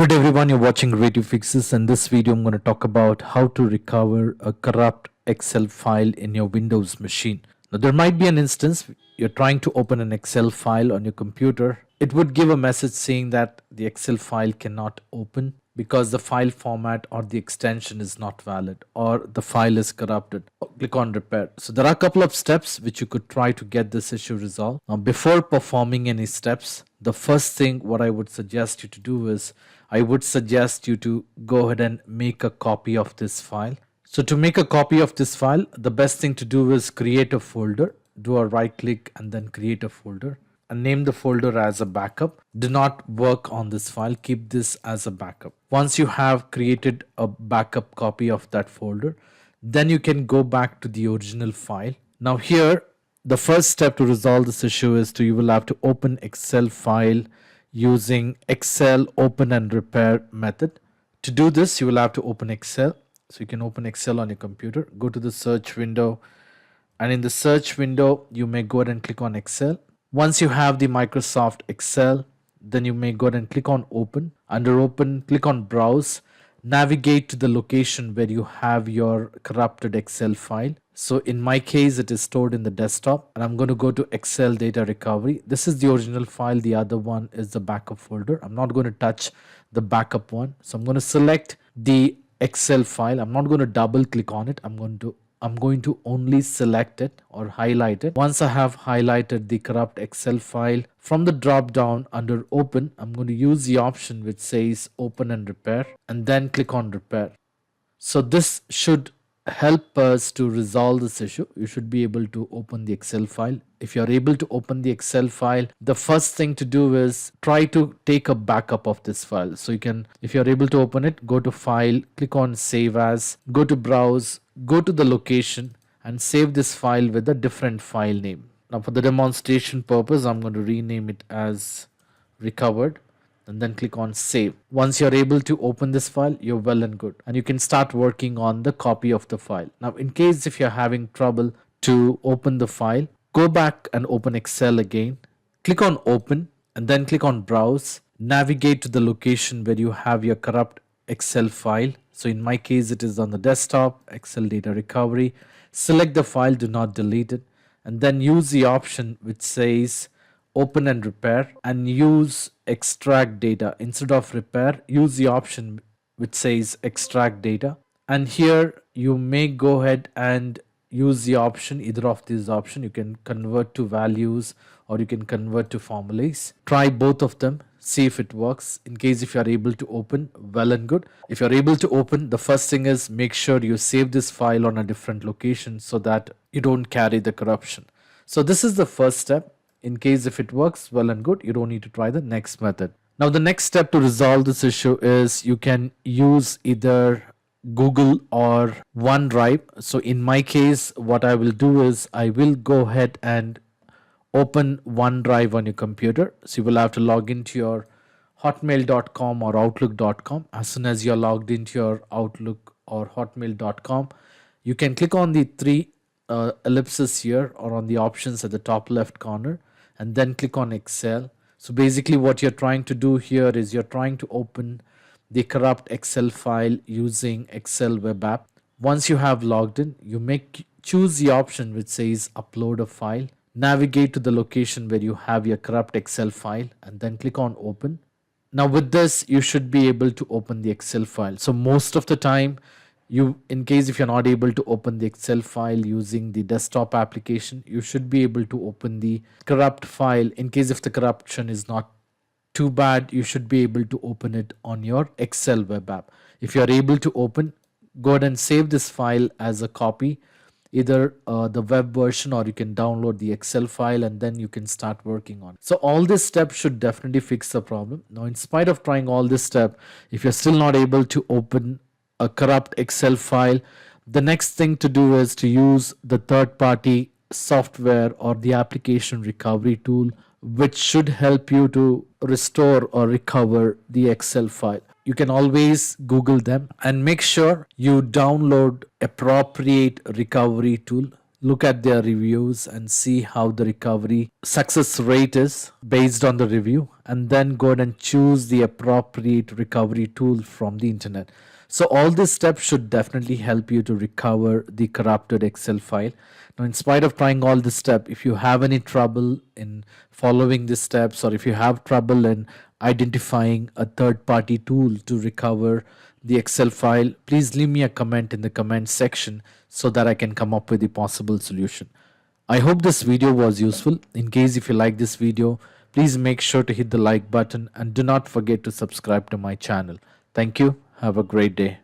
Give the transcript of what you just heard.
Good everyone, you're watching Creative Fixes. In this video, I'm going to talk about how to recover a corrupt Excel file in your Windows machine. Now, there might be an instance you're trying to open an Excel file on your computer. It would give a message saying that the Excel file cannot open because the file format or the extension is not valid or the file is corrupted. Click on repair. So there are a couple of steps which you could try to get this issue resolved. Now, before performing any steps, the first thing what I would suggest you to do is I would suggest you to go ahead and make a copy of this file. So to make a copy of this file, the best thing to do is create a folder, do a right click and then create a folder and name the folder as a backup. Do not work on this file, keep this as a backup. Once you have created a backup copy of that folder, then you can go back to the original file. Now here, the first step to resolve this issue is you will have to open Excel file using Excel open and repair method. To do this, you will have to open Excel. So you can open Excel on your computer, go to the search window, and in the search window, you may go ahead and click on Excel. Once you have the Microsoft Excel, then you may go ahead and click on open. Under open, click on browse, navigate to the location where you have your corrupted Excel file. So in my case, it is stored in the desktop and I'm going to go to Excel data recovery. This is the original file. The other one is the backup folder. I'm not going to touch the backup one. So I'm going to select the Excel file. I'm not going to double click on it. I'm going to only select it or highlight it. Once I have highlighted the corrupt Excel file, from the drop down under open, I'm going to use the option which says open and repair and then click on repair. So this should help us to resolve this issue. You should be able to open the Excel file. If you're able to open the Excel file, the first thing to do is try to take a backup of this file. So you can, if you're able to open it, go to file, click on save as, go to browse, go to the location and save this file with a different file name. Now for the demonstration purpose, I'm going to rename it as recovered and then click on save. Once you're able to open this file, you're well and good and you can start working on the copy of the file. Now in case if you're having trouble to open the file, go back and open Excel again, click on open and then click on browse, navigate to the location where you have your corrupt Excel file. So in my case, it is on the desktop, Excel data recovery. Select the file, do not delete it, and then use the option which says open and repair and use extract data. Instead of repair, use the option which says extract data. And here you may go ahead and use the option, either of these options. You can convert to values or you can convert to formulas. Try both of them, see if it works. In case if you are able to open, well and good. If you're able to open, the first thing is make sure you save this file on a different location so that you don't carry the corruption. So this is the first step. In case if it works, well and good, you don't need to try the next method. Now the next step to resolve this issue is you can use either Google or OneDrive. So in my case, what I will do is I will go ahead and open OneDrive on your computer. So you will have to log into your hotmail.com or outlook.com. As soon as you're logged into your Outlook or hotmail.com, you can click on the three ellipses here or on the options at the top left corner and then click on Excel. So basically what you're trying to do here is you're trying to open the corrupt Excel file using Excel web app. Once you have logged in, you may choose the option which says upload a file. Navigate to the location where you have your corrupt Excel file and then click on open. Now with this, you should be able to open the Excel file. So most of the time, in case if you're not able to open the Excel file using the desktop application, you should be able to open the corrupt file. In case if the corruption is not too bad, you should be able to open it on your Excel web app. If you're able to open, go ahead and save this file as a copy, either the web version or you can download the Excel file and then you can start working on it. So all these steps should definitely fix the problem. Now in spite of trying all this step, if you're still not able to open a corrupt Excel file, the next thing to do is to use the third-party software or the application recovery tool, which should help you to restore or recover the Excel file. You can always Google them and make sure you download appropriate recovery tool. look at their reviews and see how the recovery success rate is based on the review, and then go ahead and choose the appropriate recovery tool from the internet. So all these steps should definitely help you to recover the corrupted Excel file. Now, in spite of trying all this step, if you have any trouble in following these steps, or if you have trouble in identifying a third party tool to recover the Excel file, please leave me a comment in the comment section so that I can come up with the possible solution. I hope this video was useful. In case if you like this video, please make sure to hit the like button and do not forget to subscribe to my channel. Thank you. Have a great day.